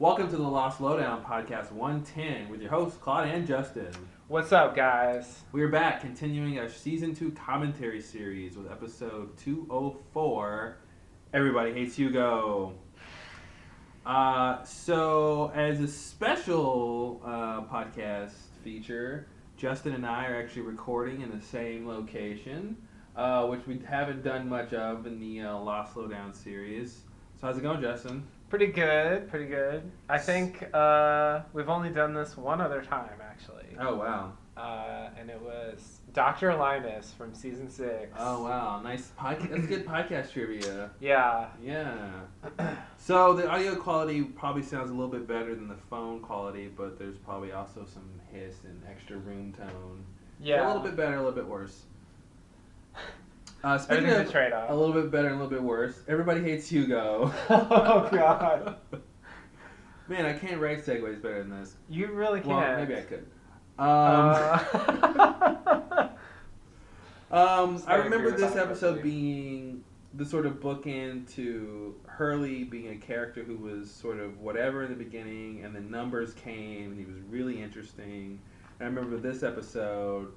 Welcome to the Lost Lowdown Podcast 110 with your hosts, Claude and Justin. What's up, guys? We are back continuing our Season 2 commentary series with episode 204, Everybody Hates Hugo. So, as a special podcast feature, Justin and I are actually recording in the same location, which we haven't done much of in the Lost Lowdown series. So how's it going, Justin? Pretty good. I think we've only done this one other time, actually. Oh, wow. And it was Dr. Linus from season 6. Oh, wow. Nice podcast. That's good podcast trivia. Yeah. Yeah. So the audio quality probably sounds a little bit better than the phone quality, but there's probably also some hiss and extra room tone. Yeah. So a little bit better, a little bit worse. Speaking Everything's of a trade-off. a little bit better and a little bit worse, Everybody Hates Hugo. Oh, God. Man, I can't write segues better than this. You really can't. Well, maybe I could. I remember this episode being the sort of bookend to Hurley being a character who was sort of whatever in the beginning, and the numbers came, and he was really interesting. And I remember this episode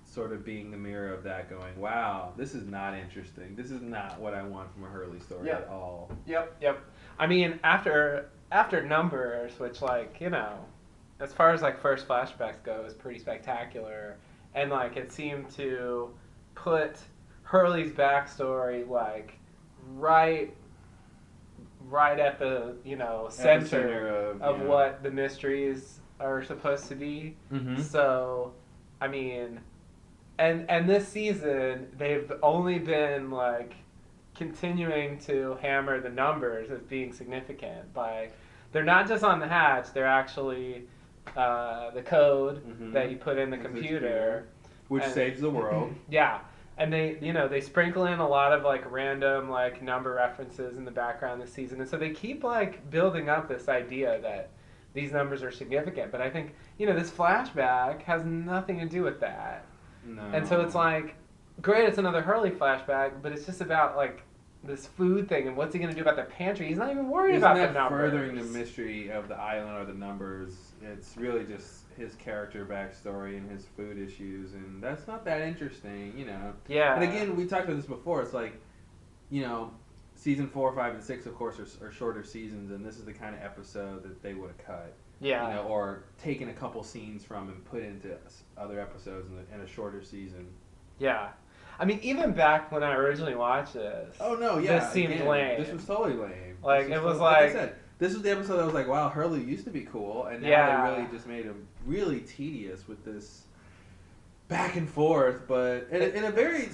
sort of being the mirror of that, going, wow, this is not interesting. This is not what I want from a Hurley story at all. Yep. I mean, after numbers, which, like, you know, as far as, like, first flashbacks go, is pretty spectacular. And, like, it seemed to put Hurley's backstory, like, right at the, you know, center of what the mysteries are supposed to be. Mm-hmm. So, I mean, and this season, they've only been, like, continuing to hammer the numbers as being significant by, they're not just on the hatch, they're actually the code that you put in the computer. Which saves the world. Yeah. And they sprinkle in a lot of, like, random, like, number references in the background this season. And so they keep, like, building up this idea that these numbers are significant. But I think, you know, this flashback has nothing to do with that. No. And so it's like, great, it's another Hurley flashback, but it's just about, like, this food thing and what's he going to do about the pantry. He's not even worried about the numbers. Furthering the mystery of the island or the numbers. It's really just his character backstory and his food issues, and that's not that interesting, you know. Yeah. And again, we talked about this before. It's like, you know, season 4, 5, and 6, of course, are shorter seasons, and this is the kind of episode that they would have cut. Yeah. You know, or taken a couple scenes from and put into other episodes in a shorter season. Yeah. I mean, even back when I originally watched this. Oh, no, yeah. This seemed lame. This was totally lame. Like, it was like I like said, this was the episode that was like, wow, Hurley used to be cool, and now they really just made him really tedious with this back and forth, but in a very,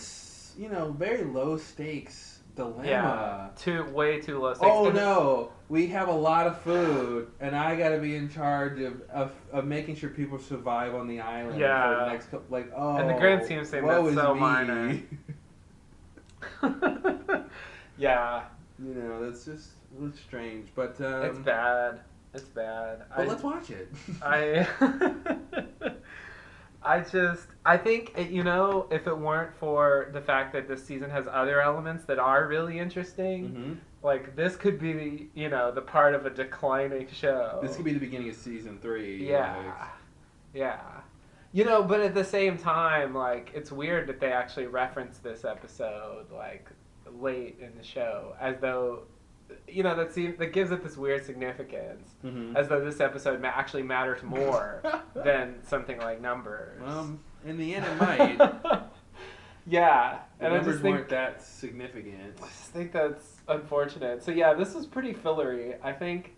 you know, very low stakes dilemma. Yeah, way too low stakes. Oh no, we have a lot of food, and I got to be in charge of making sure people survive on the island for the next couple. Like, oh, and the grand scheme of things, that's so minor. Yeah. You know, that's just it's strange, but it's bad. It's bad. But let's watch it. I think, you know, if it weren't for the fact that this season has other elements that are really interesting, like, this could be, you know, the part of a declining show. This could be the beginning of season 3. Yeah. Like. Yeah. You know, but at the same time, like, it's weird that they actually reference this episode, like, late in the show, as though, you know, that gives it this weird significance, as though this episode actually matters more than something like numbers. In the end, it might. Yeah, the numbers weren't that significant. I just think that's unfortunate. So yeah, this was pretty fillery. I think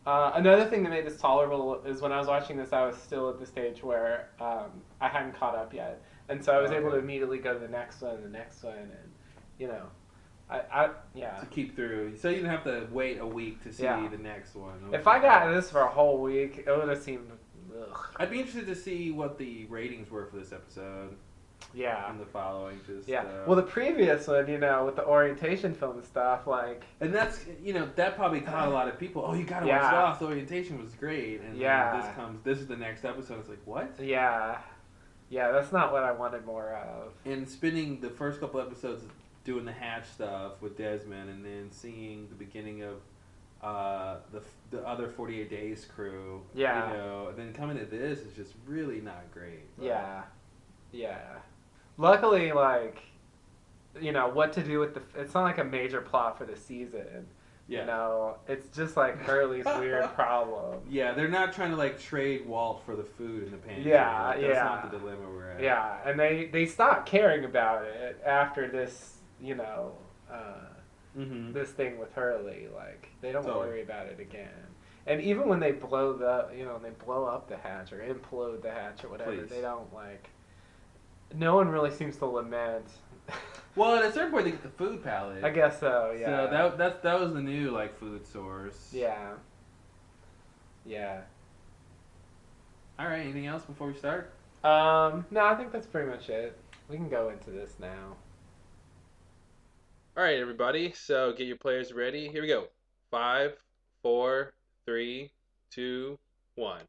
another thing that made this tolerable is when I was watching this, I was still at the stage where I hadn't caught up yet, and so I was able to immediately go to the next one, and you know. To keep through, so you didn't have to wait a week to see the next one. If I got this for a whole week, it would have seemed. Ugh. I'd be interested to see what the ratings were for this episode. Yeah. And the following, just well, the previous one, you know, with the orientation film stuff, like. And that's, you know, that probably caught a lot of people. Oh, you gotta watch Lost. The orientation was great, and this is the next episode. It's like, what? Yeah. Yeah, that's not what I wanted more of. And spending the first couple episodes doing the hatch stuff with Desmond, and then seeing the beginning of the other 48 Days crew, Yeah. and then coming to this is just really not great. But Yeah. Yeah. Luckily, like, what to do with it's not like a major plot for the season. yeah. It's just like Hurley's weird problem. Yeah, they're not trying to like trade Walt for the food in the pantry. Yeah, Like that's not yeah. the dilemma we're at. Yeah, and they stopped caring about it after this, Mm-hmm. this thing with Hurley. Like they don't Totally. worry about it again. And even when they they blow up the hatch or implode the hatch or whatever, Please. they don't like. No one really seems to lament. Well, at a certain point, they get the food palette. I guess so. Yeah. So that was the new like food source. Yeah. Yeah. All right. Anything else before we start? No, I think that's pretty much it. We can go into this now. All right, everybody. So get your players ready. Here we go. 5, 4, 3, 2, 1.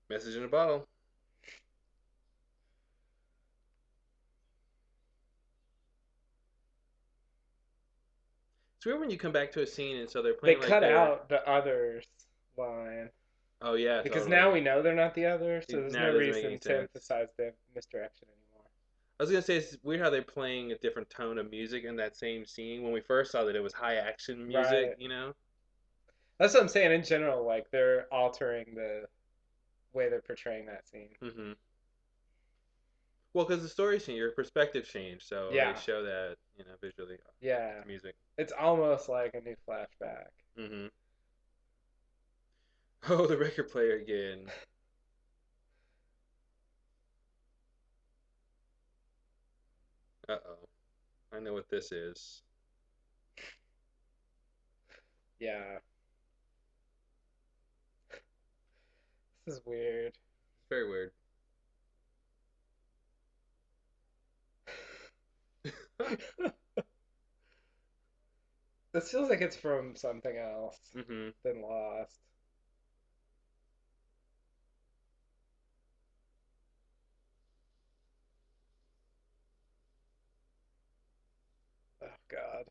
Message in a bottle. It's weird when you come back to a scene and so they're They playing like cut they're. out the others line Oh yeah, because totally. now we know they're not the others, so there's Now no it doesn't make any reason to sense. emphasize the misdirection anymore. I was gonna say it's weird how they're playing a different tone of music in that same scene. When we first saw that it was high action music, Right. That's what I'm saying. In general, like they're altering the way they're portraying that scene. Mm-hmm. Well, because the story's changed, your perspective changed, so they Yeah. show that visually Yeah. with music. It's almost like a new flashback. Mm-hmm. Oh, the record player again. Uh-oh. I know what this is. Yeah. This is weird. It's very weird. This feels like it's from something else Mm-hmm. than Lost. Oh God.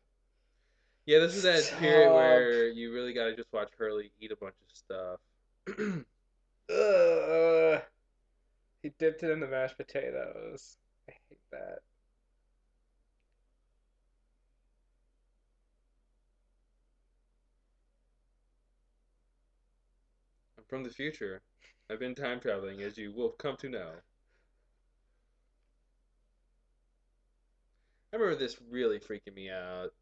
Yeah, this is that period Stop. where you really gotta just watch Hurley eat a bunch of stuff. Ugh. He dipped it in the mashed potatoes. I hate that. I'm from the future. I've been time traveling, as you will come to know. I remember this really freaking me out.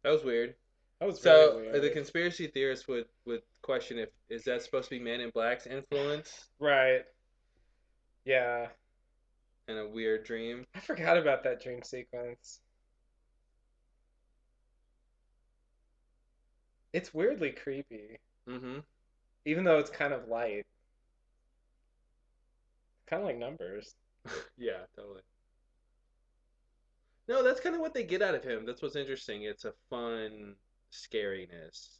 That was weird. That was really So the weird. conspiracy theorists would question if is that supposed to be Men in Black's influence Right. Yeah. and a weird dream. I forgot about that dream sequence. It's weirdly creepy, Mm-hmm. even though it's kind of light. Kind of like Numbers. Yeah, totally. No, that's kind of what they get out of him. That's what's interesting. It's a fun scariness.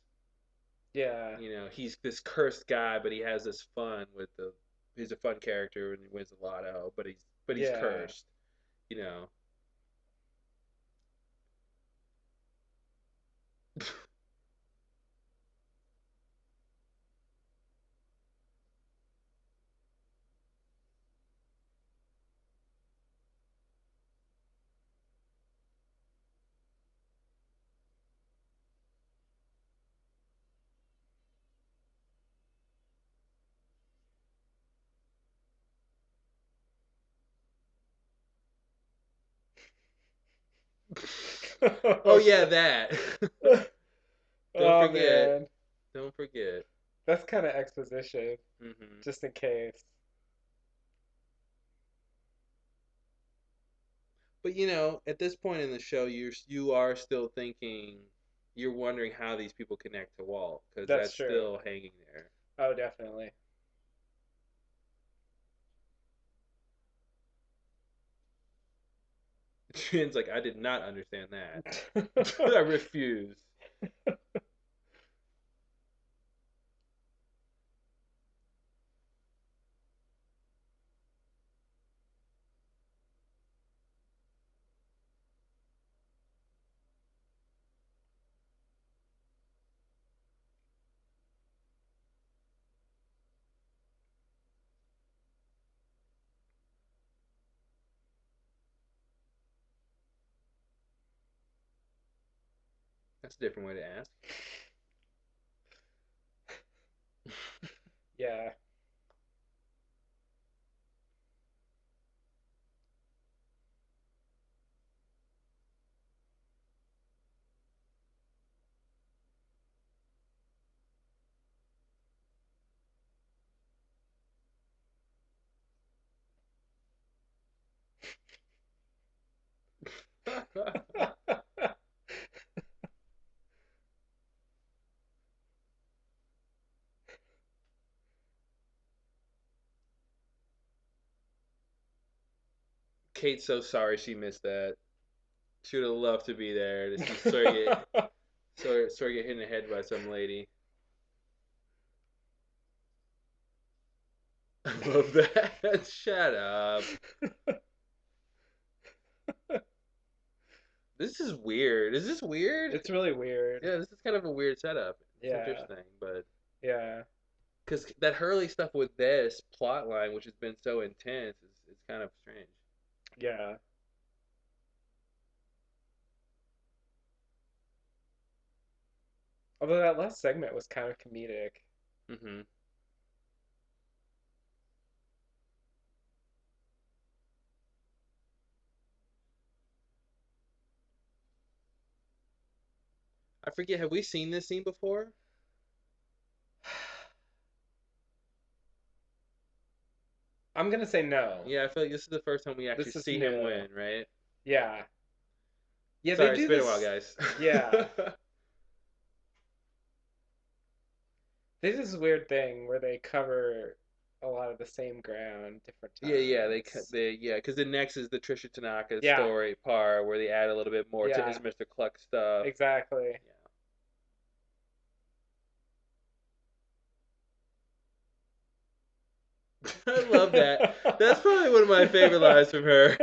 Yeah. He's this cursed guy, but he has this fun with the. He's a fun character and he wins the lotto, but he's Yeah. cursed. You know. Oh yeah, Okay. that. Don't Oh forget. man, Don't forget. that's kind of exposition, Hmm. just in case. But at this point in the show, you are still thinking, you're wondering how these people connect to Walt because That's that's true. still hanging there. Oh, definitely. Trin's like, I did not understand that. I refuse. That's a different way to ask. Yeah. Kate's so sorry she missed that. She would have loved to be there to see Sawyer get hit in the head by some lady. I love that. Shut up. This is weird. Is this weird? It's really weird. Yeah, this is kind of a weird setup. It's Yeah. interesting, but Yeah. because that Hurley stuff with this plot line, which has been so intense, is kind of strange. Yeah. Although that last segment was kind of comedic. Hmm. I forget. Have we seen this scene before? I'm gonna say no. Yeah, I feel like this is the first time we actually This is see him new. win, right? Yeah. Yeah, they Sorry, it's do been a while, this. guys. Yeah. They do this weird thing where they cover a lot of the same ground different Yeah, times. yeah, because the next is the Trisha Tanaka Yeah. story part where they add a little bit more to his Yeah. Mr. Cluck stuff. Exactly. Yeah. I love that. That's probably one of my favorite lines from her.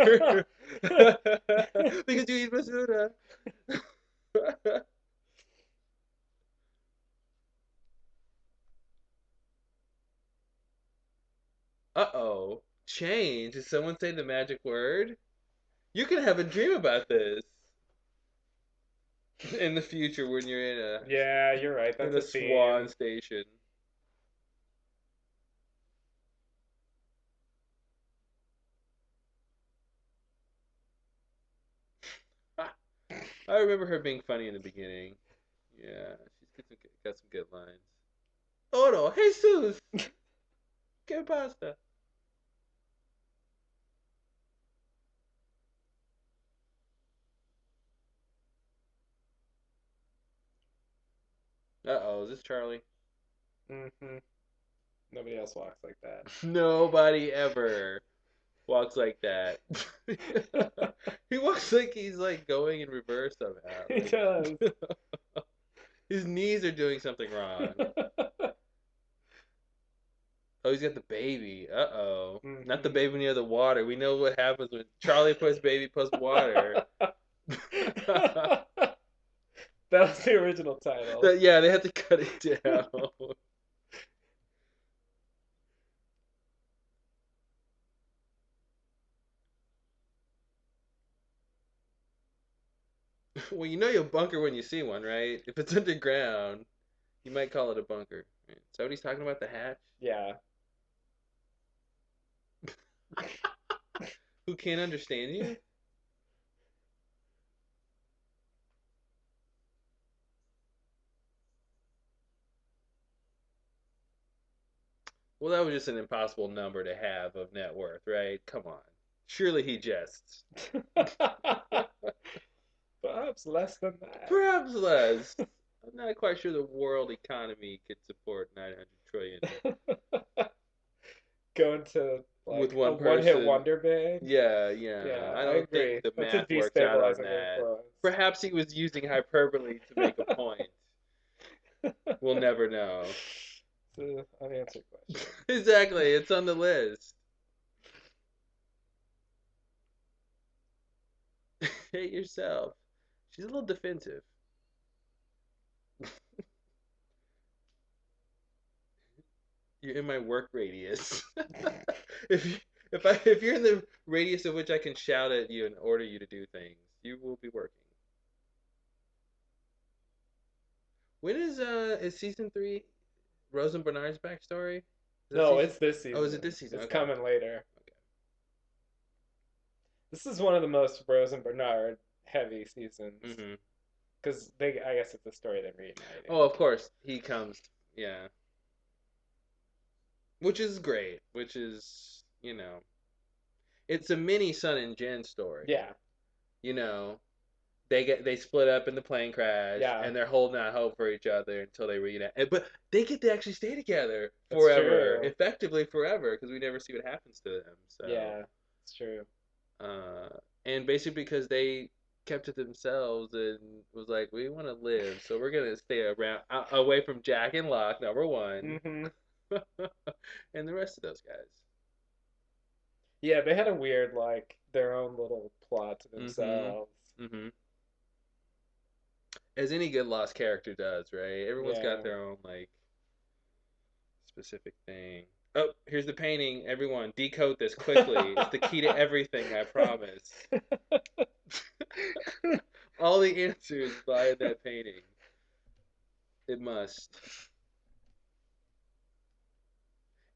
Because you eat Masuda. Uh-oh. Change. Did someone say the magic word? You can have a dream about this in the future when you're Yeah, you're right. in That's a a swan theme. station. I remember her being funny in the beginning. Yeah, got some good lines. Oh no, Jesus, que pasta? Uh-oh, is this Charlie? Hmm. Nobody else walks like that. Nobody ever walks like that. He walks like he's like going in reverse somehow. He does. Like his knees are doing something wrong. Oh, he's got the baby. Uh-oh. Not the Hmm. baby near the water. We know what happens when Charlie puts baby plus water. That was the original title. Yeah, they had to cut it down. Well, you know you'll bunker when you see one, right? If it's underground, you might call it a bunker. Right? Is that what he's talking about? The hatch? Yeah. Who can't understand you? Well, that was just an impossible number to have of net worth, right? Come on. Surely he jests. Perhaps less than that. Perhaps less. I'm not quite sure the world economy could support 900 trillion Going to with like a one one-hit person. wonder band. Yeah, yeah. Yeah, I I don't think agree. the That's a math works out on destabilizing that. influence. Perhaps he was using hyperbole to make a point. We'll never know. It's an unanswered question. Exactly. It's on the list. Hate yourself. She's a little defensive. You're in my work radius. if you, if you're in the radius of which I can shout at you and order you to do things, you will be working. When is season 3 Rose and Bernard's backstory? Is that No, season? it's this Oh, is it season. this season? It's Okay. coming later. Okay. This is one of the most Rose and Bernard heavy seasons Mm-hmm. because they. I guess it's a story they're reuniting. Oh, of course he comes. Yeah, which is great. Which is it's a mini Sun and Jen story. Yeah, You know, they split up in the plane crash yeah, and they're holding out hope for each other until they reunite. But they get to actually stay together that's forever, true. effectively forever, because we never see what happens to them. So, Yeah, it's true. uh, and basically because they kept it themselves and was like, we want to live, so we're gonna stay around away from Jack and Locke, number one, Hmm. and the rest of those guys. Yeah, they had a weird like their own little plot to Mm-hmm. themselves. Mm-hmm. As any good lost character does, right? Everyone's got Yeah. their own like specific thing. Oh, here's the painting. Everyone, decode this quickly. It's the key to everything, I promise. All the answers lie in that painting. It must.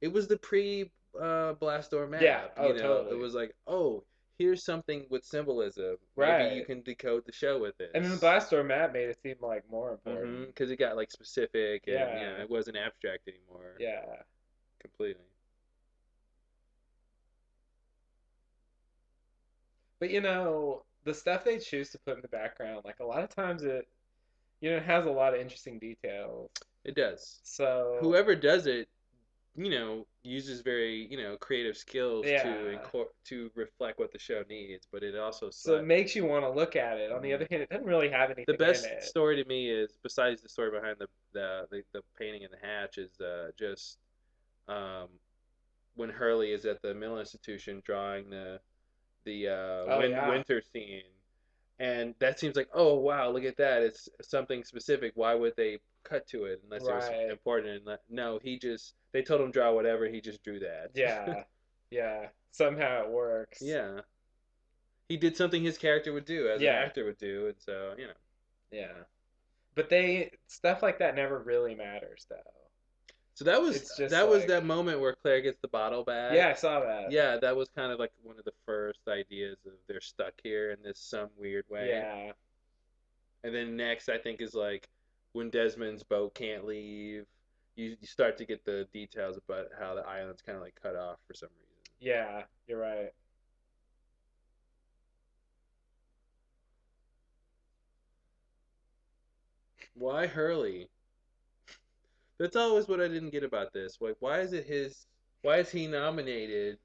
It was the pre Blastdoor Yeah. map. Oh, It totally. was like, oh, here's something with symbolism. Maybe you Right. can decode the show with And then the this. Blast Door map made it seem like more important. Because it got like specific and Yeah. it wasn't abstract anymore. Yeah. Completely. But the stuff they choose to put in the background, like a lot of times it has a lot of interesting details. It does. So, Whoever does it uses very, creative skills to yeah. to reflect what the show needs, but it also So it makes you want to look at it. On the Mhm. other hand, it doesn't really have The anything in best it. story to me is besides the story behind the painting in the hatch is just um, when Hurley is at the Mill Institution drawing the Oh yeah. winter scene, and that seems like, oh wow, look at that, it's something specific. Why would they cut to it unless it was Right. important? And no, they told him draw whatever, he just drew that. Yeah. Yeah. Somehow it works. Yeah, he did something his character would do as an Yeah. actor would do, and so Yeah. But they stuff like that never really matters though. So that was It's just that was like, that moment where Claire gets the bottle back. yeah, I saw that. Yeah, that was kind of like one of the first ideas of they're stuck here in this some weird way. Yeah. And then next, I think is like when Desmond's boat can't leave. You start to get the details about how the island's kind of like cut off for some reason. Yeah, you're right. Why Hurley? That's always what I didn't get about this. Like, why is it his? Why is he nominated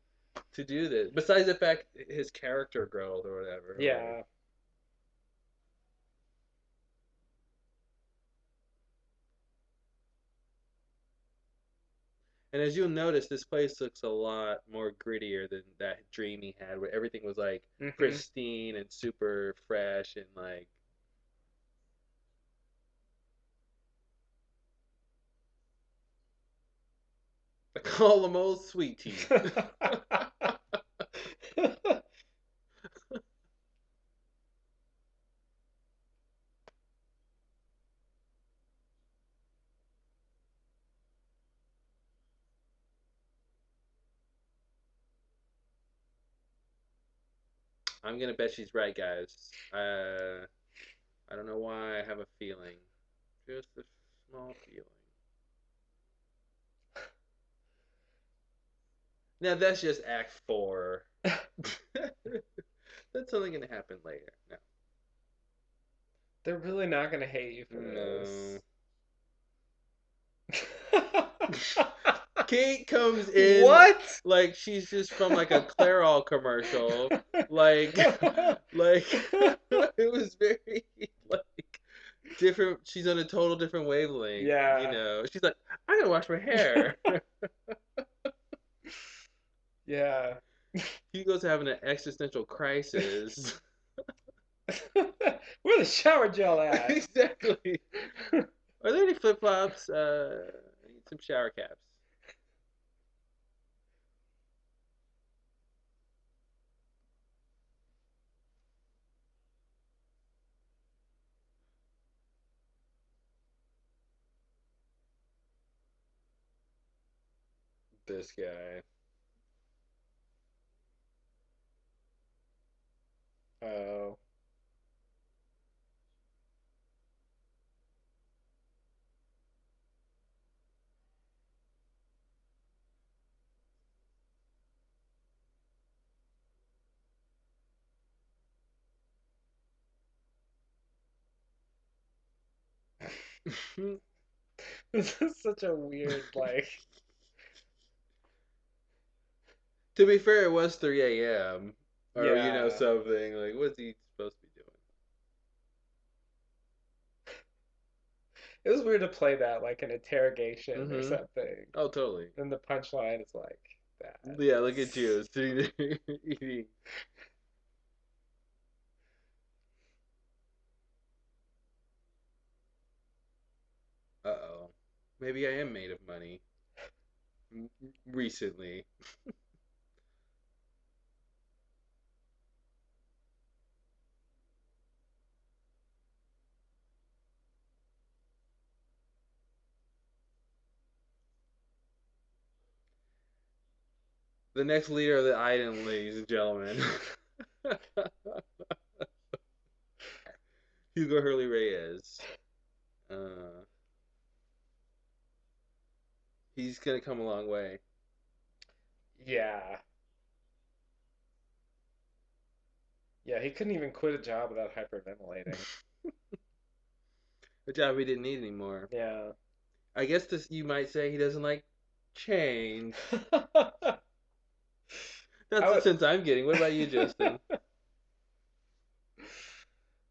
to do this? Besides the fact his character growth or whatever. Or, Yeah. and as you'll notice, this place looks a lot more grittier than that dream he had, where everything was like Hmm. pristine and super fresh and like I call them old sweet teeth. I'm gonna bet she's right, guys. I don't know why I have a feeling, just a small feeling. Now that's just Act 4. That's only gonna happen later. No. They're really not gonna hate you for No. this. Kate comes in What? like she's just from like a Clairol commercial. Like like it was very like different. She's on a total different wavelength, you Yeah. know. She's like, I gotta wash my hair. Yeah. Hugo's having an existential crisis. Where the shower gel at? Exactly. Are there any flip flops? I need some shower caps. This guy. Oh. This is such a weird, like. To be fair, it was 3 a.m. Or, you know, Yeah. something. Like, what's he supposed to be doing? It was weird to play that like an interrogation or Mm-hmm. something. Oh, totally. And the punchline is like that. Yeah, look at you. Sitting there eating. Uh-oh. Maybe I am made of money. Recently. The next leader of the island, ladies and gentlemen. Hugo Hurley Reyes. Uh, he's gonna come a long way. Yeah. Yeah, he couldn't even quit a job without hyperventilating. A job he didn't need anymore. Yeah. I guess this you might say he doesn't like change. That's I the would... sense I'm getting. What about you, Justin?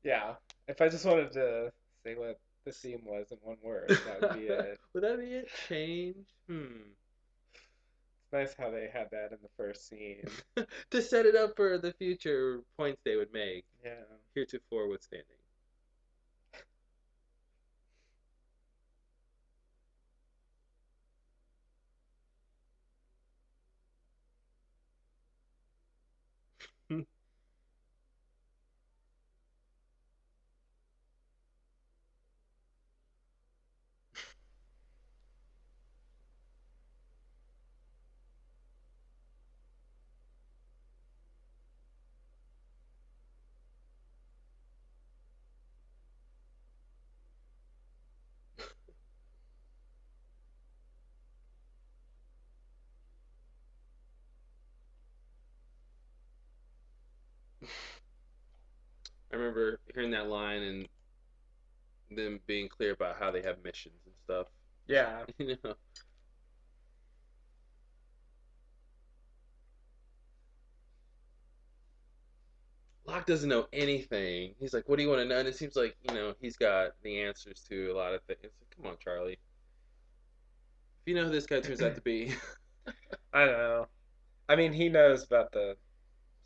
Yeah. If I just wanted to say what the theme was in one word, that would be it. Would that be it? Change? Hmm. It's nice how they had that in the first scene. To set it up for the future points they would make. Yeah. Heretofore withstanding. I remember hearing that line and them being clear about how they have missions and stuff. Yeah. You know, Locke doesn't know anything. He's like, "What do you want to know?" And it seems like he's got the answers to a lot of things. It's like, come on, Charlie. If you know who this guy turns out to be, I don't know. I mean, he knows about the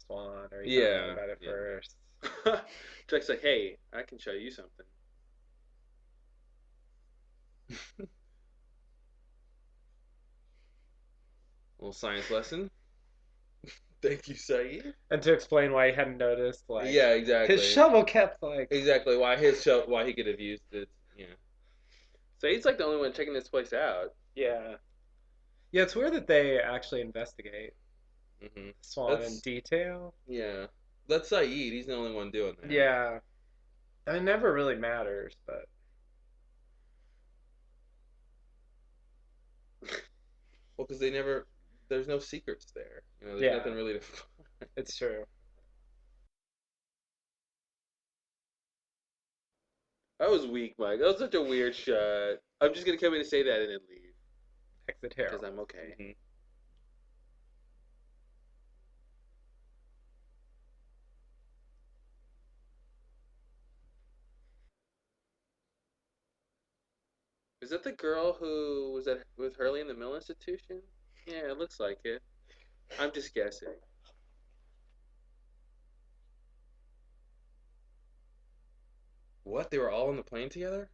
swan, or he found out yeah, about it yeah. first. Jack's like, "Hey, I can show you something." Little science lesson. Thank you, Saeed. And to explain why he hadn't noticed, like, Yeah, his exactly. shovel kept, like... Exactly why he could have used it. Yeah. Saeed's like the only one checking this place out. Yeah. Yeah, it's weird that they actually investigate Mm-hmm. Swan in detail. Yeah. That's Saeed. He's the only one doing that. Yeah. It never really matters, but... Well, because they never there's no secrets there. You know, there's Yeah, nothing really to. it's true. That was weak, Mike. That was such a weird shot. I'm just gonna come in and say that and then leave Exit because Harold. I'm okay. Hmm. Is that the girl who was at with Hurley in the Mill Institution? Yeah, it looks like it. I'm just guessing. What? They were all on the plane together?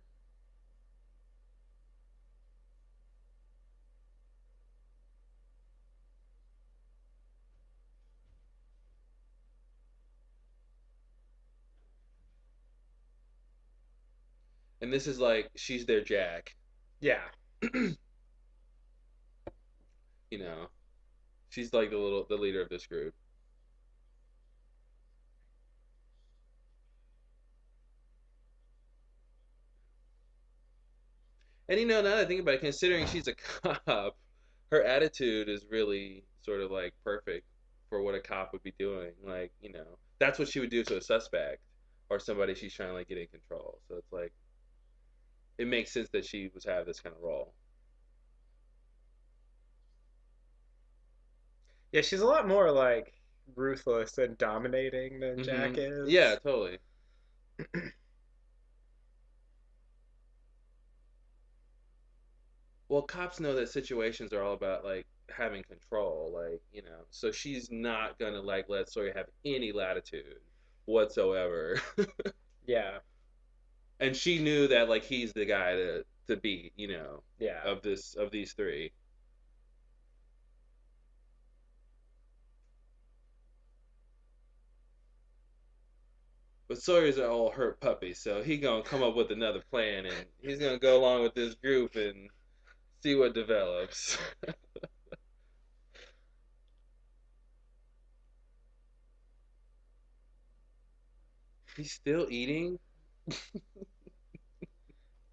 And this is like she's their Jack. Yeah. You know, she's like the leader of this group. And you know, now that I think about it, considering she's a cop, her attitude is really sort of like perfect for what a cop would be doing. Like, you know, that's what she would do to a suspect or somebody she's trying to like get in control. So it's like it makes sense that she would have this kind of role. Yeah, she's a lot more like ruthless and dominating than Jack Yeah, is. totally. Well, cops know that situations are all about like having control, like, you know. So she's not gonna like let Sawyer have any latitude whatsoever. Yeah, And she knew that like he's the guy to beat, you know, yeah. of these three. But Sawyer's an old hurt puppy, so he gonna come up with another plan, and he's gonna go along with this group and see what develops. He's still eating.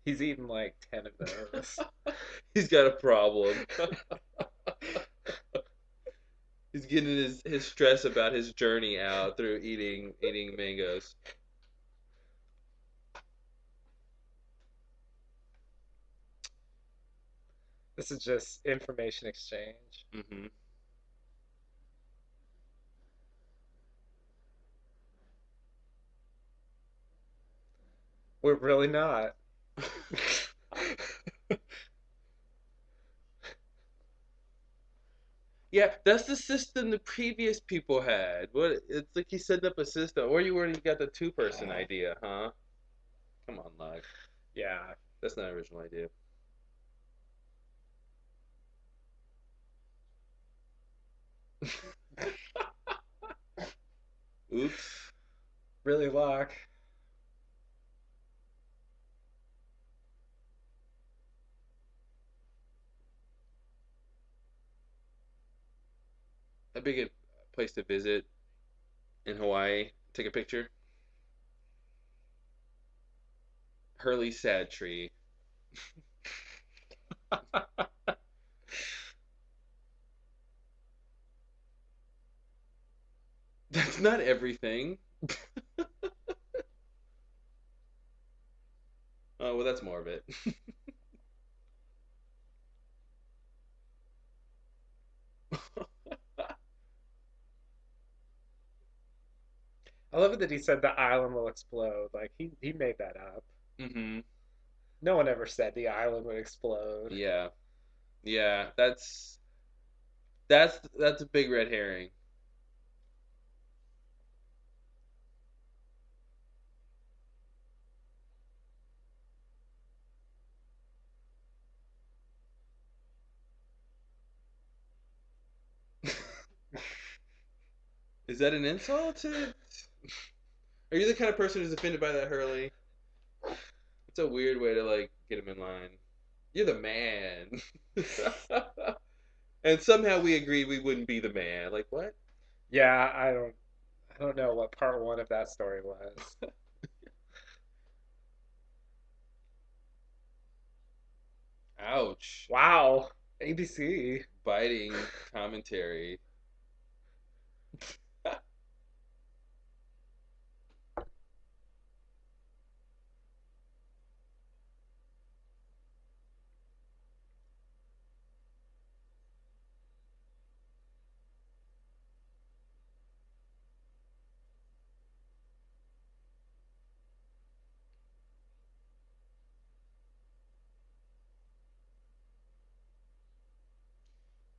He's eaten like 10 of those. He's got a problem. He's getting his stress about his journey out through eating mangoes. This is just information exchange. Hmm. We're really not. Yeah, that's the system the previous people had. What? It's like he set up a system, or you already got the two-person idea, huh? Come on, Lug. Yeah. That's not an original idea. Oops. Really, Locke. A big place to visit in Hawaii. Take a picture. Hurley's sad tree. That's not everything. Oh well, that's more of it. I love it that he said the island will explode. Like he made that up. Hmm. No one ever said the island would explode. Yeah, yeah. That's a big red herring. Is that an insult? Are you the kind of person who's offended by that, Hurley? It's a weird way to like get him in line. You're the man. And somehow we agreed we wouldn't be the man. Like what? Yeah, I don't know what part one of that story was. Ouch. Wow. ABC. biting commentary.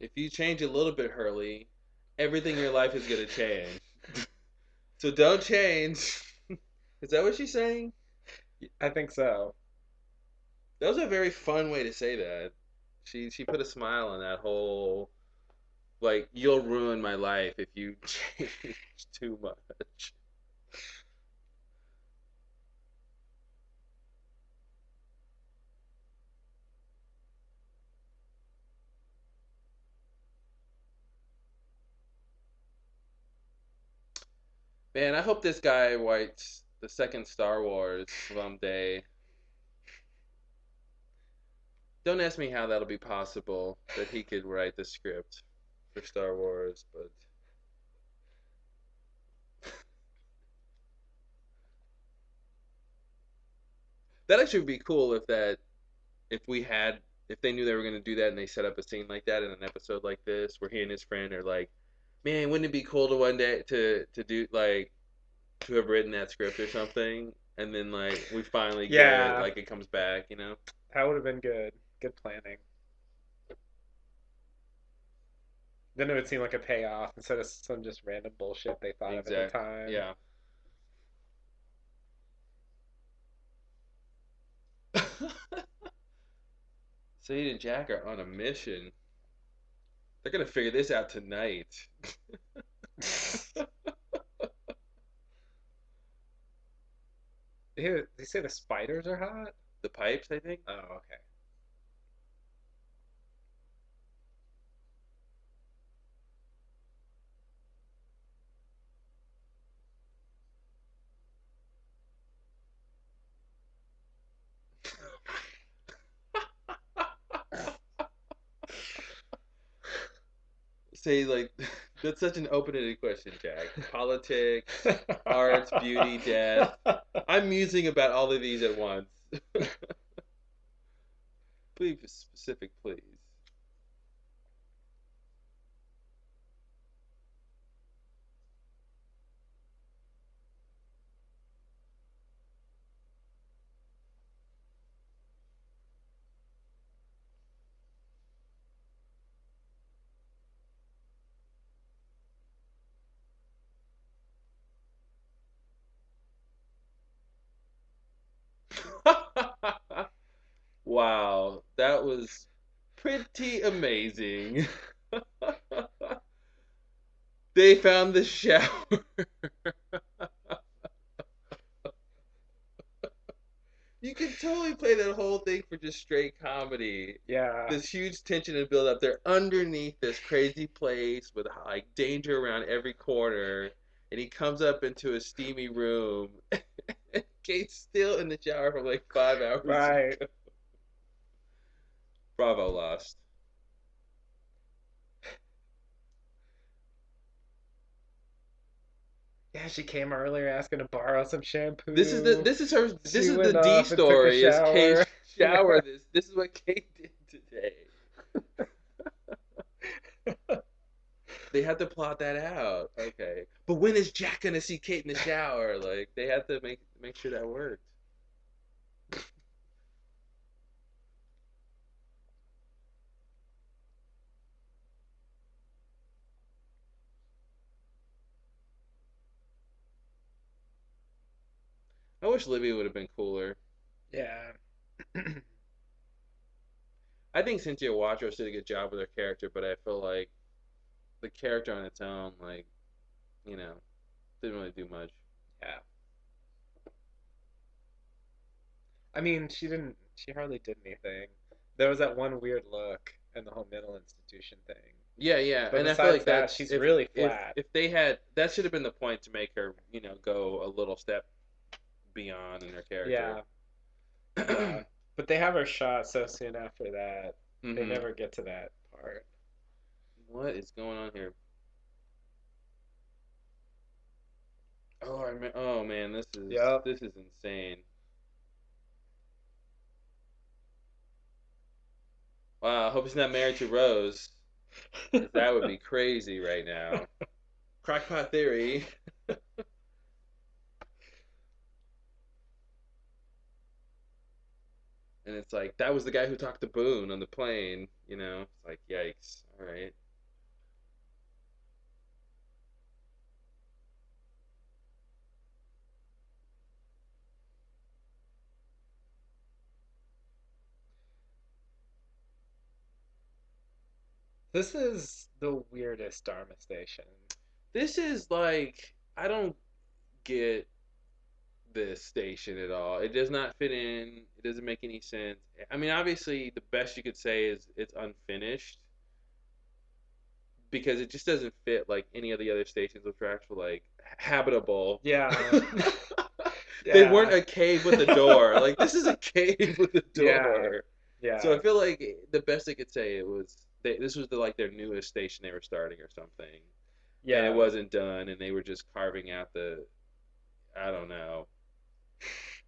If you change a little bit, Hurley, everything in your life is gonna change. So don't change. Is that what she's saying? I think so. That was a very fun way to say that. She put a smile on that whole like you'll ruin my life if you change too much. Man, I hope this guy writes the second Star Wars someday. Don't ask me how that'll be possible that he could write the script for Star Wars, but that actually would be cool if we had if they knew they were going to do that and they set up a scene like that in an episode like this where he and his friend are like, man, wouldn't it be cool to one day to do like to have written that script or something, and then like we finally get it, Yeah, like it comes back, you know? that would have been good. Good planning. Then it would seem like a payoff instead of some just random bullshit they thought of at the Exactly. time. Yeah. Sade and Jack are on a mission. They're gonna figure this out tonight. They say the spiders are hot? The pipes, I think. Oh, okay. Say like that's such an open-ended question, Jack. Politics, arts, beauty, death. I'm musing about all of these at once. Please be specific, please. Wow, that was pretty amazing. They found the shower. You can totally play that whole thing for just straight comedy. Yeah. This huge tension and build up. They're underneath this crazy place with like danger around every corner, and he comes up into a steamy room. Kate's still in the shower for like 5 hours Right. ago. Bravo, Lost. Yeah, she came earlier asking to borrow some shampoo. This She is the went D off and took a story. Is Kate shower. shower Yeah. this is what Kate did today. They had to plot that out. Okay. But when is Jack gonna see Kate in the shower? Like they had to make sure that worked. I wish Libby would have been cooler. Yeah. I think Cynthia Watros did a good job with her character, but I feel like the character on its own, like, you know, didn't really do much. Yeah. I mean, she didn't. She hardly did anything. There was that one weird look and the whole mental institution thing. Yeah, yeah, But and I feel besides like that, that's she's really if flat. if they had that should have been the point to make her, go a little step beyond in her character. Yeah. Yeah. But they have her shot so soon after that. They Mm-hmm. never get to that part. What is going on here? Oh man, this is Yep. this is insane. Wow, I hope he's not married to Rose, because that would be crazy right now. Crackpot theory. And it's like that was the guy who talked to Boone on the plane. It's like yikes. All right. This is the weirdest Dharma station. This is like I don't get this station at all. It does not fit in. It doesn't make any sense. I mean, obviously, the best you could say is it's unfinished because it just doesn't fit like any of the other stations which are actual like habitable. Yeah. They weren't Yeah. a cave with a door. Like this is a cave with a Yeah. door. So Yeah. I feel like the best they could say it was this was like their newest station they were starting or something, and it Yeah. wasn't done, and they were just carving out the I don't know,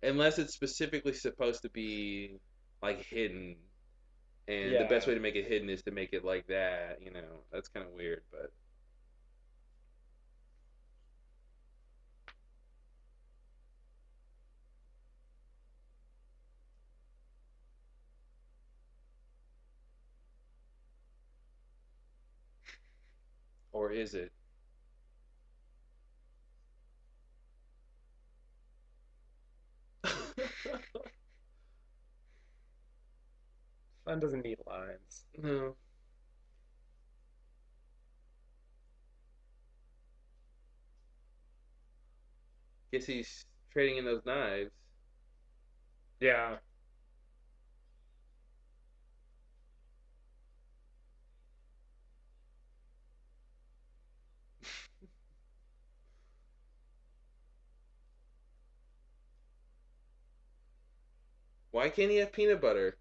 unless it's specifically supposed to be like hidden, and the best Yeah. way to make it hidden is to make it like that. That's kind of weird, but or is it? Fun doesn't need lines. No. Guess he's trading in those knives. Yeah. Why can't he have peanut butter?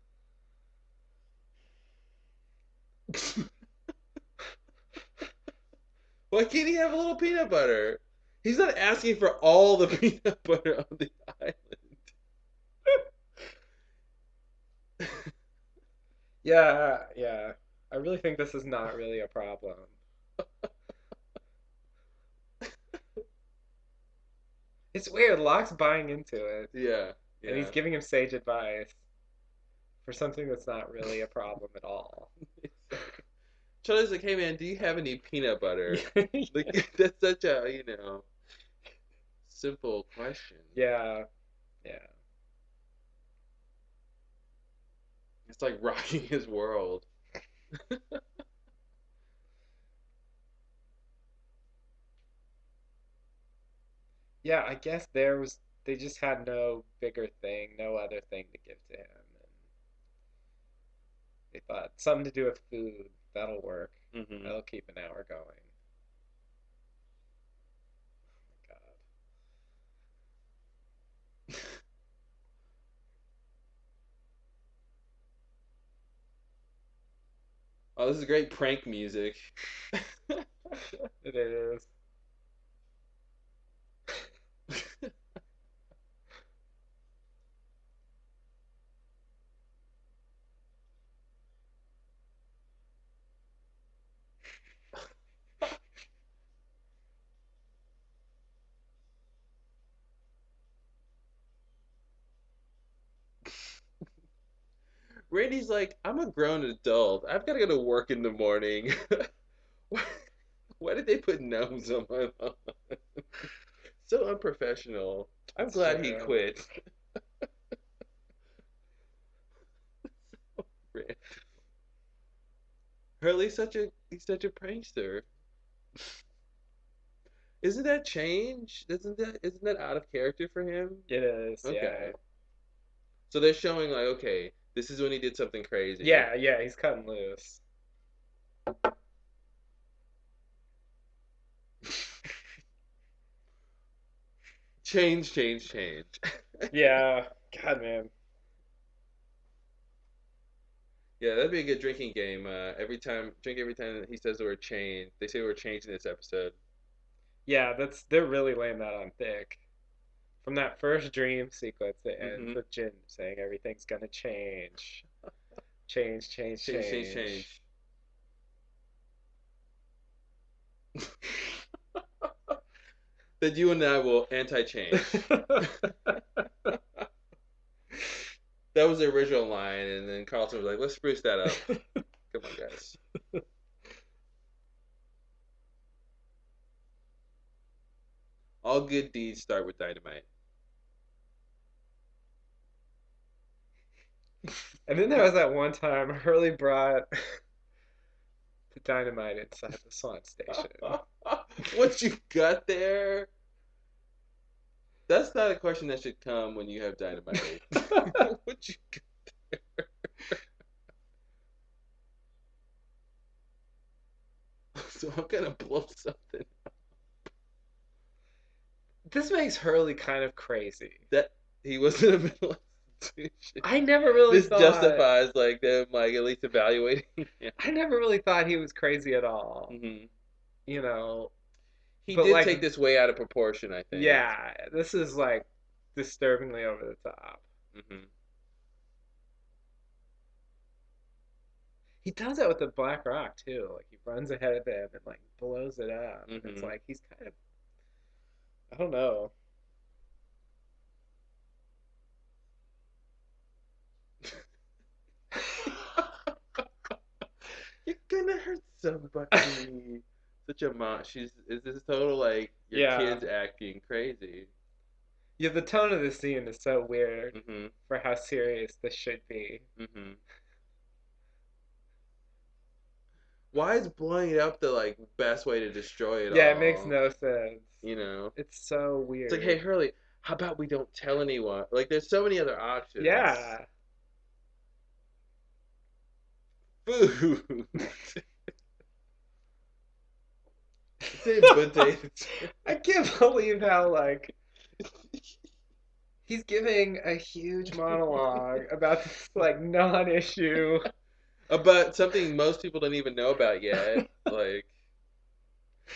Why can't he have a little peanut butter? He's not asking for all the peanut butter on the island. Yeah. Yeah. I really think this is not really a problem. It's weird. Locke's buying into it, Yeah, and he's yeah. giving him sage advice for something that's not really a problem at all. Charlie's like, hey man, do you have any peanut butter? Yeah. Like that's such a simple question. Yeah. Yeah. It's like rocking his world. Yeah, I guess there was they just had no bigger thing, no other thing to give to him, and they thought something to do with food, that'll work. Hmm. That'll keep an hour going. God. Oh, this is great prank music. It is. Randy's like, I'm a grown adult. I've got to go to work in the morning. why, why did they put gnomes on my lawn? So unprofessional. I'm That's glad he true. quit. Hurley's such a prankster. Isn't that change? Isn't that out of character for him? It is, yeah. Okay. So they're showing like, okay, this is when he did something crazy. Yeah, yeah, he's cutting loose. Change, change, change. Yeah. God, man. Yeah, that'd be a good drinking game. Drink every time he says the word change. They say the word change in this episode. Yeah, they're really laying that on thick. From that first dream sequence that ends Mm-hmm. with Jin saying everything's gonna change. Change, change, Change, change, change. change. That you and I will anti-change. That was the original line, and then Carlton was like, "Let's spruce that up. Come on, guys." All good deeds start with dynamite. And then there was that one time Hurley brought the dynamite inside the Swan Station. What you got there? That's not a question that should come when you have dynamite. What you got? So I'm gonna blow something. This makes Hurley kind of crazy. That he was in the middle of institution. I never really This thought. justifies like them like at least evaluating him. I never really thought he was crazy at all. Hmm. You know, He but did like, take this way out of proportion, I think. yeah, this is like disturbingly over the top. Hmm. He does that with the Black Rock too. Like he runs ahead of him and like blows it up. It's Hmm. like he's kind of, I don't know. You're gonna hurt somebody. Such a mom. Is this total like your Yeah, kids acting crazy? yeah. The tone of the scene is so weird Hmm. for how serious this should be. Hmm. Why is blowing it up the like best way to destroy it Yeah, it makes all? no sense. You know, It's so it's like, hey weird. Hurley, how about we don't tell anyone? Like, there's so many other options. Yeah. Food. Say potatoes. I can't believe how like he's giving a huge monologue about this like non-issue. About something most people don't even know about yet. Like,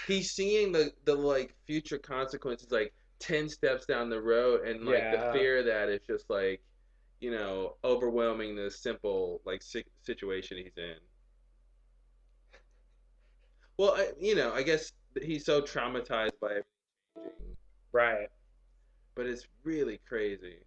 he's seeing the like future consequences like 10 steps down the road, and like the Yeah. fear of that is just like, overwhelming the simple like situation he's in. Well, I guess he's so traumatized by everything, Right. but it's really crazy.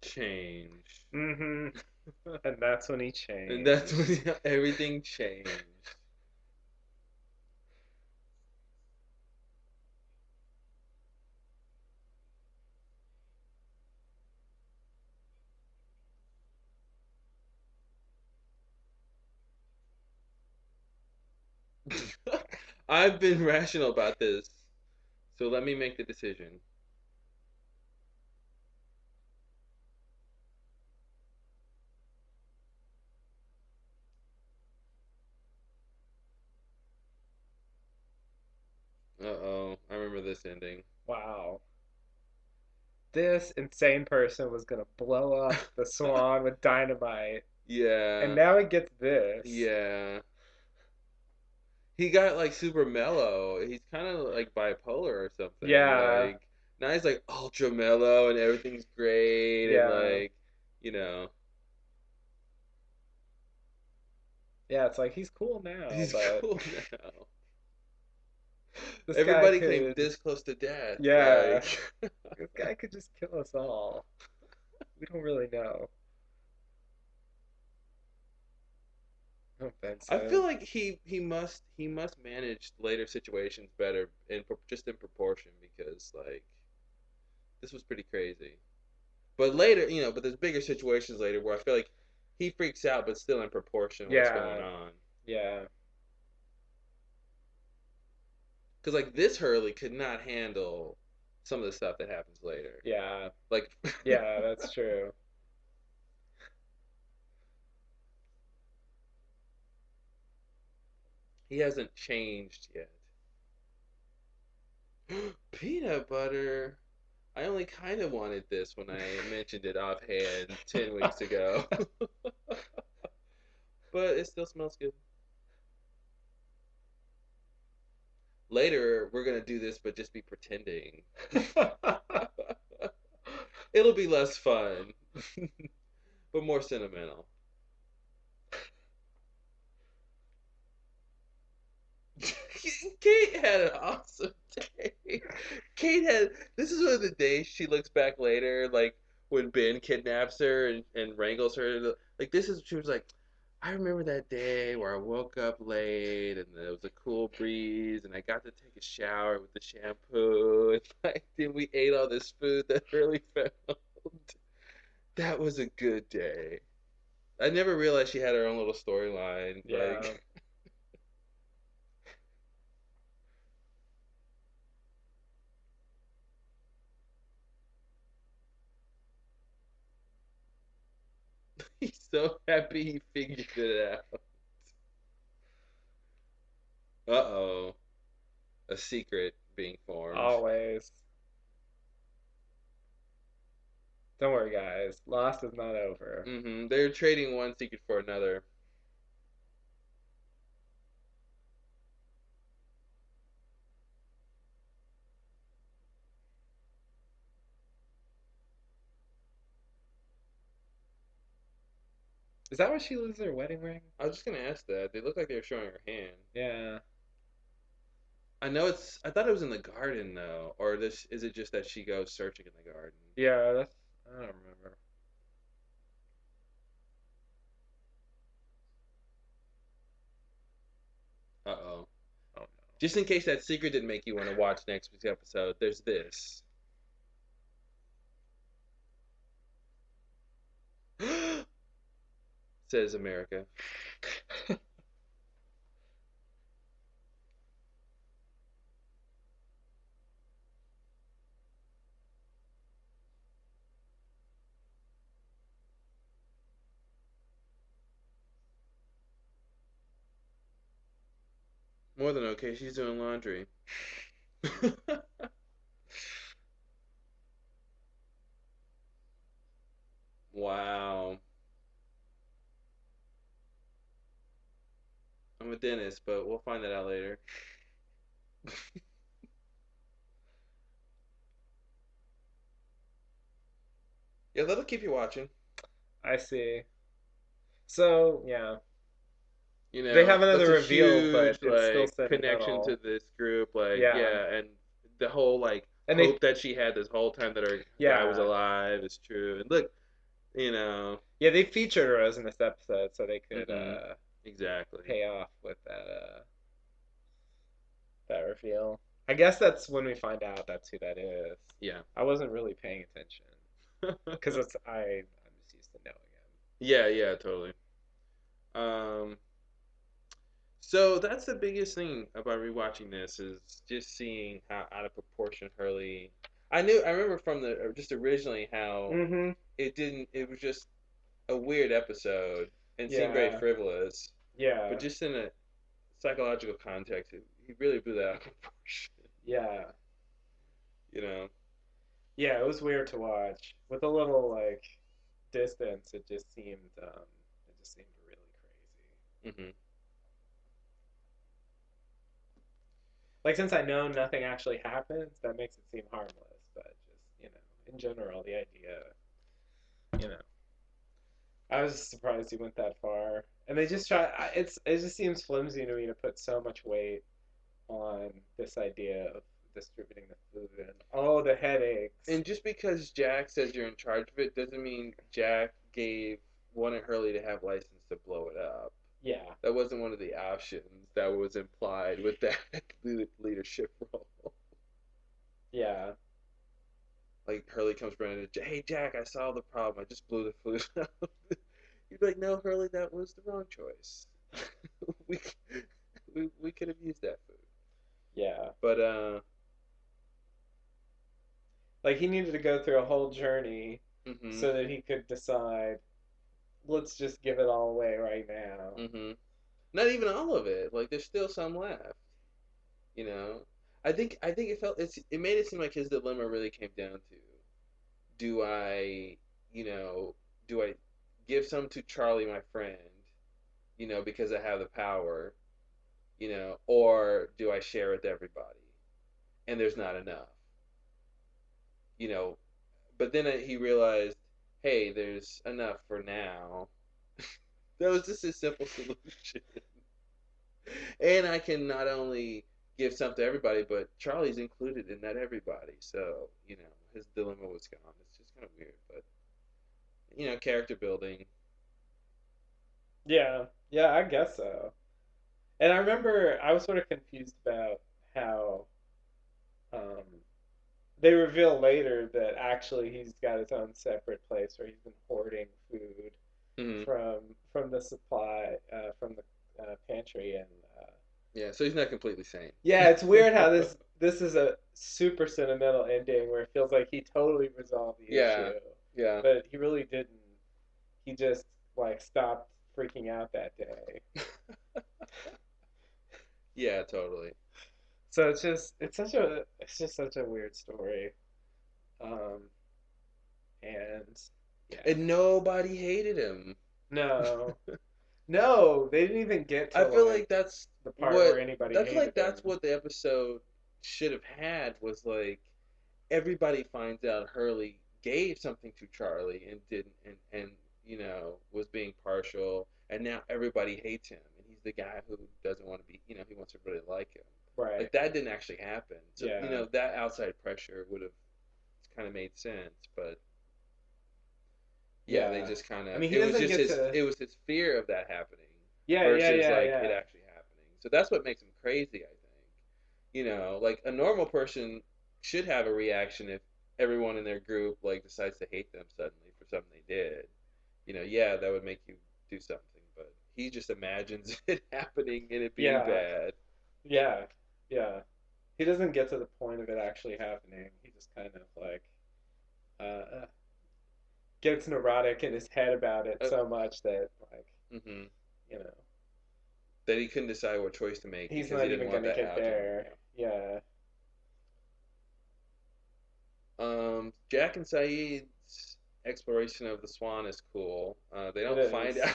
Change. Mm-hmm. And that's when he And that's changed. when everything changed. I've been rational about this, so let me make the decision. Uh-oh, I remember this ending. Wow. This insane person was gonna blow up the Swan with dynamite, and Yeah, now he gets this. yeah. He got like super mellow. He's kind of like bipolar or something. Yeah. Like now he's like ultra mellow and everything's great and Yeah. like, you know, Yeah, it's like he's cool now, he's but cool now. this guy Everybody came could, this close to death. yeah, Like, this guy could just kill us all. We don't really know. I don't think I feel so. like he must manage later situations better just in proportion because like this was pretty crazy. But later, but there's bigger situations later where I feel like he freaks out, but still in proportion what's going Yeah, on. yeah. Because like this Hurley could not handle some of the stuff that happens later. Yeah. Like, Yeah, that's true. he hasn't changed yet. Peanut butter. I only kind of wanted this when I mentioned it offhand 10 weeks ago. But it still smells good. Later, we're going to do this, but just be pretending. It'll be less fun, but more sentimental. Kate had an awesome day. Kate had. This is one of the days she looks back later, like when Ben kidnaps her and wrangles her. Like this is she was like, I remember that day where I woke up late and there was a cool breeze and I got to take a shower with the shampoo and like then we ate all this food that really found. That was a good day. I never realized she had her own little storyline. Yeah. Like he's so happy he figured it out. Uh-oh. A secret being formed. Always. Don't worry, guys. Lost is not over. Mm-hmm. They're trading one secret for another. Is that where she loses her wedding ring? I was just gonna ask that. They look like they were showing her hand. Yeah. I know it's. I thought it was in the garden though, or this is it just that she goes searching in the garden? Yeah, that's. I don't remember. Uh-oh. Oh no. Just in case that secret didn't make you want to watch next week's episode, there's this. Says America. More than okay, she's doing laundry. Wow. I'm a dentist, but we'll find that out later. Yeah, that'll keep you watching. I see. So yeah, You they know, have that's another a reveal, huge but it's still connection to sentimental. this group. Like, Yeah, yeah, and the whole and they hope that she had this whole time that her guy was yeah alive is true. And look, you know, yeah they featured Rose in this episode, so they could hmm exactly. pay off with that reveal. I guess that's when we find out that's who that is. Yeah. I wasn't really paying attention because I'm just used to knowing him. Yeah, yeah, totally. Um, so that's the biggest thing about rewatching this is just seeing how out of proportion Hurley. I remember from the just originally how Mm-hmm. it didn't. It was just a weird episode and seemed very Yeah. frivolous, but Yeah. just in a psychological context, he really blew that out of proportion. Yeah. You know. Yeah. It was weird to watch with a little like distance. It just seemed really crazy. Hmm. Like since I know nothing actually happens, that makes it seem harmless. But just in general, the idea, you know, I was just surprised he went that far. And they just try. It just seems flimsy to me to put so much weight on this idea of distributing the food and oh the headaches. And just because Jack says you're in charge of it doesn't mean Jack wanted Hurley to have license to blow it up. Yeah. That wasn't one of the options that was implied with that leadership role. Yeah. Like Hurley comes running to hey Jack, I solved the problem. I just blew the food up. You'd be like, no, Hurley, that was the wrong choice. we we could have used that food. Yeah. But Like he needed to go through a whole journey mhm, so that he could decide, let's just give it all away right now. mhm. Not even all of it. Like there's still some left. You know, I think it made it seem like his dilemma really came down to do I, you know, do I give some to Charlie, my friend, because I have the power, or do I share with everybody? And there's not enough, you know. But then he realized, hey, there's enough for now. That was just a simple solution. And I can not only give some to everybody, but Charlie's included in that everybody. So, his dilemma was gone. It's just kind of weird, but character building. Yeah, yeah, I guess so. And I remember I was sort of confused about how um, they reveal later that actually he's got his own separate place where he's been hoarding food Hmm. from from the supply from the pantry and Yeah, so he's not completely sane. yeah, it's weird how this is a super sentimental ending where it feels like he totally resolved the Yeah, issue, yeah, but he really didn't. He just like stopped freaking out that day. yeah, totally. So it's just such a weird story. Um, and yeah, And nobody hated him. no, no, they didn't even get I to feel like like that's the part what where anybody I feel like hated that's him. what the episode should have had was like everybody finds out Hurley gave something to Charlie and didn't and was being partial and now everybody hates him and he's the guy who doesn't want to be he wants everybody to like him. Right. Like that didn't actually happen. So Yeah. that outside pressure would have kind of made sense, but yeah, they Yeah. just kind I of mean, he it was doesn't just get his to. it was his fear of that happening Yeah, yeah, versus yeah, like it yeah. actually happening. So that's what makes him crazy, I think. Like a normal person should have a reaction if everyone in their group like decides to hate them suddenly for something they did. Yeah, that would make you do something, but he just imagines it happening and it being Yeah. bad. Yeah. Yeah. He doesn't get to the point of it actually happening. He just kind of like uh, gets neurotic in his head about it Uh, so much that like hmm you know That he couldn't decide what choice to make he's because he not didn't even want gonna that get algebra. there. Yeah. Yeah. Jack and Saeed's exploration of the Swan is cool. They It don't find is. out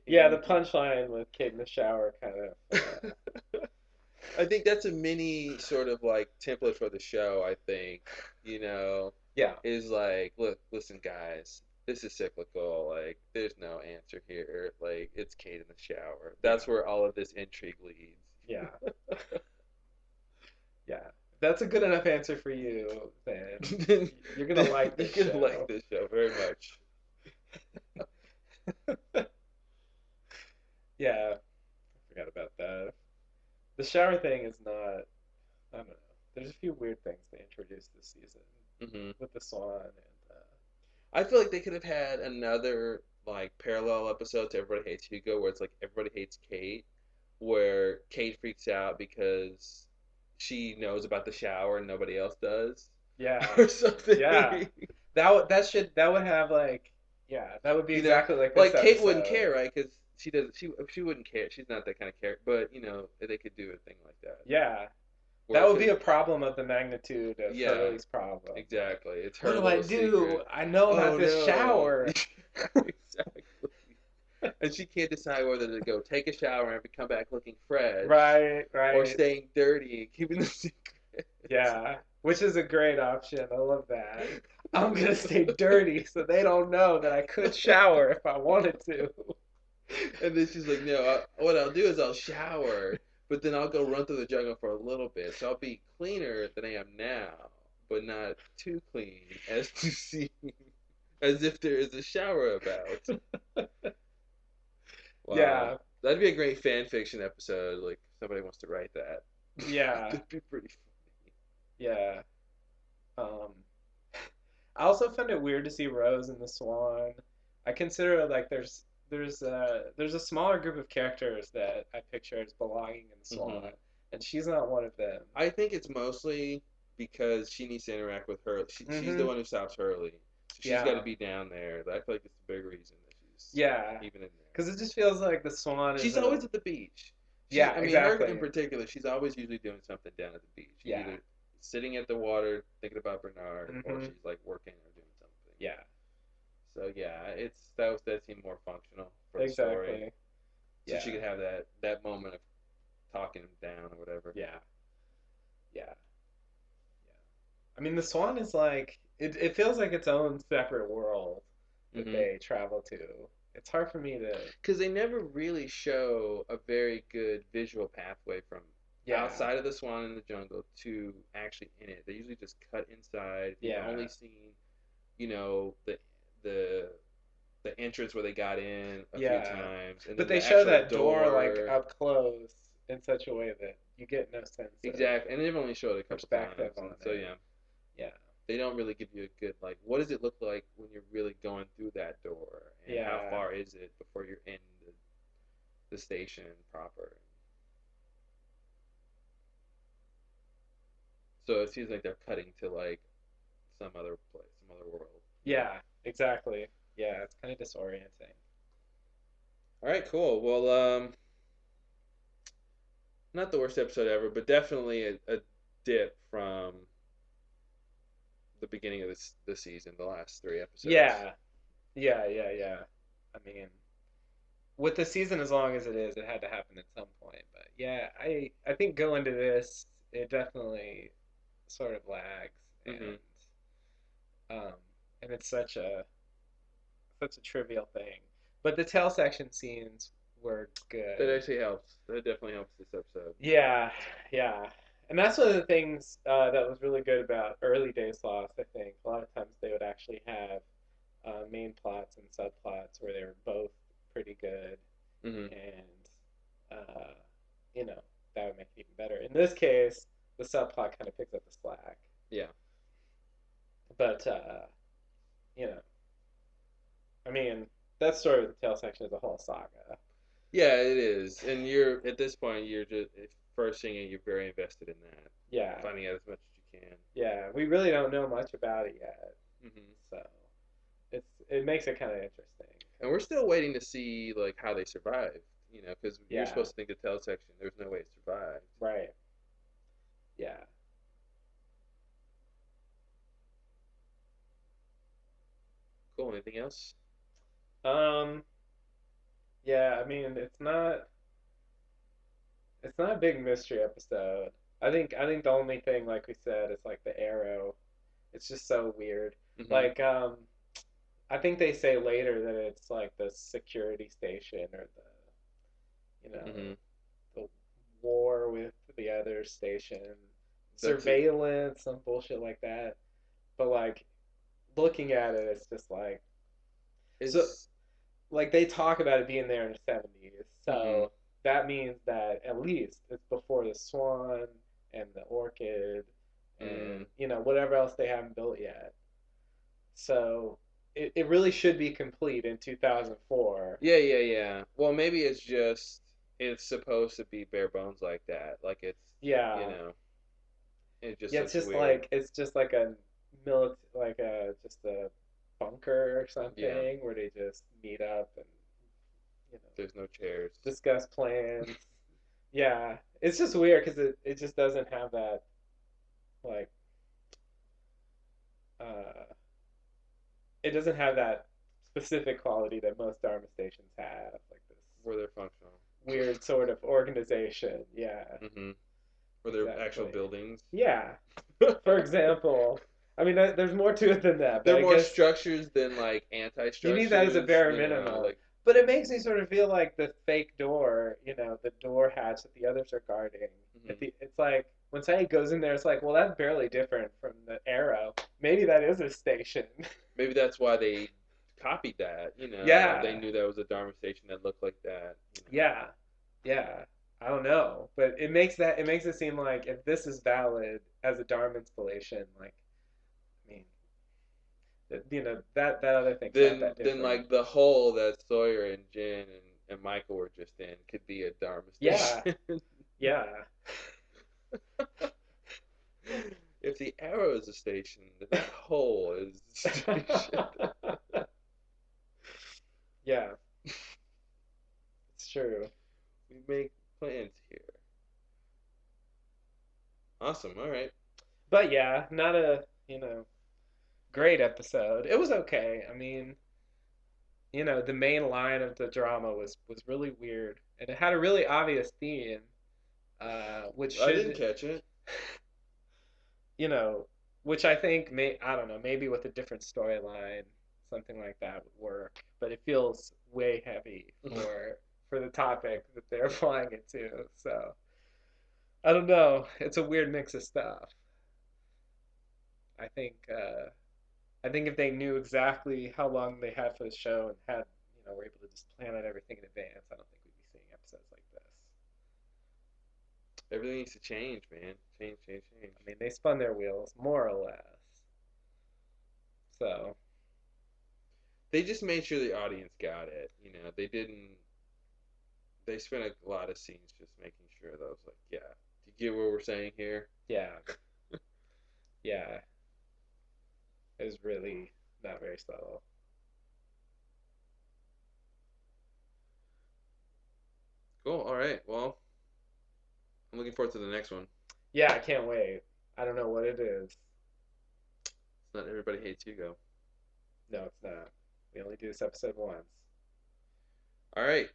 Yeah, the anything. punchline with Kate in the shower kind of. I think that's a mini sort of like template for the show. I think you know Yeah. is like, look, listen, guys, this is cyclical. Like, there's no answer here. Like, it's Kate in the shower. Yeah. That's where all of this intrigue leads. Yeah. Yeah. If that's a good enough answer for you, then Then you're gonna like this you're gonna like show. this show very much. Yeah, I forgot about that. The shower thing is not. I don't know. There's a few weird things they introduced this season Hmm. with the swan and I feel like they could have had another like parallel episode to Everybody Hates Hugo, where it's like everybody hates Kate, where Kate freaks out because she knows about the shower and nobody else does, yeah, or something. yeah. That would have like yeah that would be you know, exactly like this like Kate wouldn't episode. care, right? Because she wouldn't care. She's not that kind of character. But they could do a thing like that, Yeah, where that it would could, be a problem of the magnitude of yeah, Hurley's problem. Like, exactly. It's what her do I little do? secret. I know about Oh this no, shower. exactly. And she can't decide whether to go take a shower and come back looking fresh, Right, or right. staying dirty and keeping the secret. Yeah, which is a great option. I love that. I'm gonna stay dirty so they don't know that I could shower if I wanted to. And then she's like, "No, what I'll do is I'll shower, but then I'll go run through the jungle for a little bit, so I'll be cleaner than I am now, but not too clean as to see as if there is a shower about." Wow, Yeah, that'd be a great fan fiction episode. Like if somebody wants to write that. yeah, That'd be pretty yeah. Um, I also found it weird to see Rose and the Swan. I consider like there's a smaller group of characters that I picture as belonging in the funny. Swan. and she's not one of them. I think it's mostly because she needs to interact with her. She's the Mm-hmm. one who stops Hurley, so she's got to Yeah. be down there. I feel like it's the big reason that she's Yeah. even in there. Because it just feels like the Swan is She's a. always at the beach. Yeah, I mean, her in exactly. particular, she's always usually doing something down at the beach. She's Yeah. either sitting at the water thinking about Bernard, or Mm-hmm. she's like working or doing something. Yeah. So yeah, that seemed more functional for the story, Exactly. so she Yeah. could have that moment of talking him down or whatever. Yeah. Yeah. Yeah. I mean, the Swan is like it feels like its own separate world that Mm-hmm. they travel to. It's hard for me to. Because they never really show a very good visual pathway from Yeah. outside of the swan in the jungle to actually in it. They usually just cut inside. You've Yeah. only seen, the the entrance where they got in a few Yeah. times, and But then they the show actual that door like door. up close in such a way that you get no sense of Exactly, and they've only showed it a couple perspective times, on and so it. yeah, Yeah. they don't really give you a good like, what does it look like when you're really going through that door, and how Yeah. far is it before you're in the station proper. So it seems like they're cutting to like some other place, some other world. Yeah. Exactly. Yeah. It's kind of disorienting. All right, cool. Well, not the worst episode ever, but definitely a dip from the beginning of the season, the last three episodes. Yeah. Yeah. Yeah. Yeah. I mean, with the season as long as it is, it had to happen at some point. But yeah, I think going to this, it definitely sort of lags, Mm-hmm. um, and it's such a trivial thing. But the tail section scenes were That good. actually helps. That definitely helps this episode. Yeah, yeah. And that's one of the things that was really good about early Days Lost, I think. A lot of times they would actually have main plots and subplots where they were both pretty good. Mm-hmm. And, uh, that would make it even better. In this case, the subplot kind of picks up the slack. Yeah. But, you know, I mean, that story with the tail section is a whole saga. Yeah, it is. And you're at this point, you're just first seeing it, you're very invested in that, Yeah, finding out as much as you can. yeah. We really don't know much about it yet. Mm-hmm. So it makes it kind of interesting. And we're still waiting to see like how they survive. Because you're Yeah, supposed to think the tail section. There's no way it survived. right. Yeah. Cool. Anything else? Um, yeah, I mean, it's not a big mystery episode. I think the only thing, like we said, is like the arrow. It's just so weird. Mm-hmm. Like, I think they say later that it's like the security station or you know, Mm-hmm. the war with the other station, That's it. surveillance, some bullshit like that. But like looking at it, it's just like so. It's. Like they talk about it being there in the 70s, Mm-hmm. so that means that at least it's before the Swan and the Orchid Mm. and whatever else they haven't built yet. So it really should be complete in 2004. Yeah, yeah, yeah. Well, maybe it's supposed to be bare bones like that. Like you Yeah, know, it just yeah. It's looks just weird. like a like a just a bunker or Yeah. something where they just meet up and you know There's no chairs. discuss plans. Yeah, it's just weird because it just doesn't have that like uh it doesn't have that specific quality that most Dharma stations have, like this Where they're functional. weird sort of organization. Yeah, Mm-hmm. Where they're actual exactly. buildings. Yeah, for example, I mean, there's more to it than that, but They're I more guess structures than like you need that as a anti-structures. bare minimum. Like But it makes me sort of feel like the fake door, the door hatch that the others are guarding. mhm. It's like when somebody goes in there, it's like, well, that's barely different from the arrow. Maybe that is a station. Maybe that's why they copied that. They Yeah, knew that was a Dharma station that looked like that. yeah, yeah. I don't know, but it makes it seem like if this is valid as a Dharma installation, like I mean, that other thing's not Then that then different. like the hole that Sawyer and Jen and Michael were just in could be a Dharma Yeah, station. yeah. the arrow is a station. The big hole is a station. Yeah, it's true. We make plans here. Awesome. All right. But yeah, not a, great episode. It was okay. I mean, the main line of the drama was really weird, and it had a really obvious theme, which I didn't should, catch it. you know, which I think I don't know, maybe with a different storyline, something like that would work. But it feels way heavy for the topic that they're applying it to. So I don't know. It's a weird mix of stuff. I think I think if they knew exactly how long they had for the show and had were able to just plan out everything in advance, I don't think we'd be seeing episodes like this. Everything needs to change, man. Change, change, change. I mean, they spun their wheels more or less. So They just made sure the audience got it. They didn't. They spent a lot of scenes just making sure that I was like, yeah, do you get what we're saying here? yeah, yeah, it was really not very subtle. Cool. All right. Well, I'm looking forward to the next one. Yeah, I can't wait. I don't know what it is. It's not Everybody Hates Hugo. No, it's not. We only do this episode once. All right.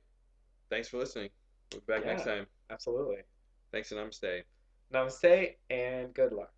Thanks for listening. We'll be back next Yeah, time. absolutely. Thanks and namaste. Namaste and good luck.